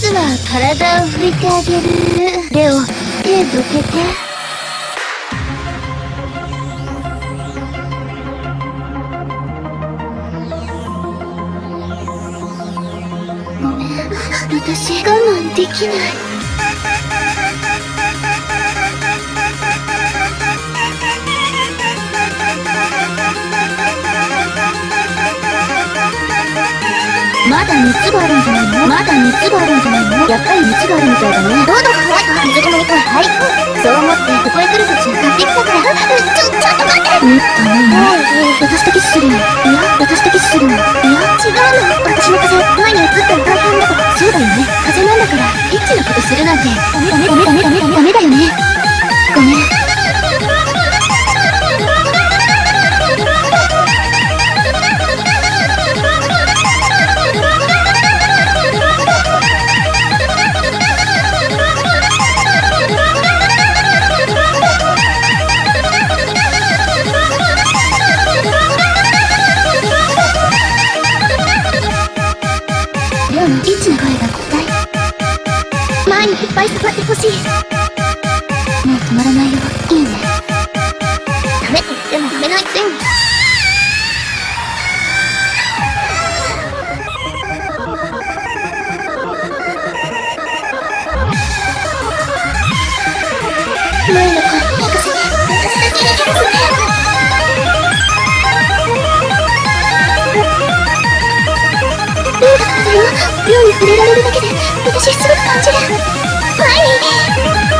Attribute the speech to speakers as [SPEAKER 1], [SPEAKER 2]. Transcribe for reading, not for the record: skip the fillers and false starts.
[SPEAKER 1] ずは体を拭いてあげる。レオ、手どけて。ごめん、私我慢できない。まだ熱があるんじゃないの？まだ熱があるんじゃないの？やっぱり熱があるみたいだね。どうぞ、はい、水込みか。はい。そう思ってここへ来る途中買ってきたから。ちょっと待って。私とキスするの？いや、私とキスするの？いや、違うの。私の風邪、前に移ったら大変だから。そうだよね。風邪なんだから、エッチなことするなんて、ダメだよね。ごめん。エッチな声が答え。前にいっぱい触ってほしい。もう止まらないよ。いいね。ダメと言っても止めないって。前の声聞かせて。私だけで許すね。レオに触れられるだけで私すごく感じる。前に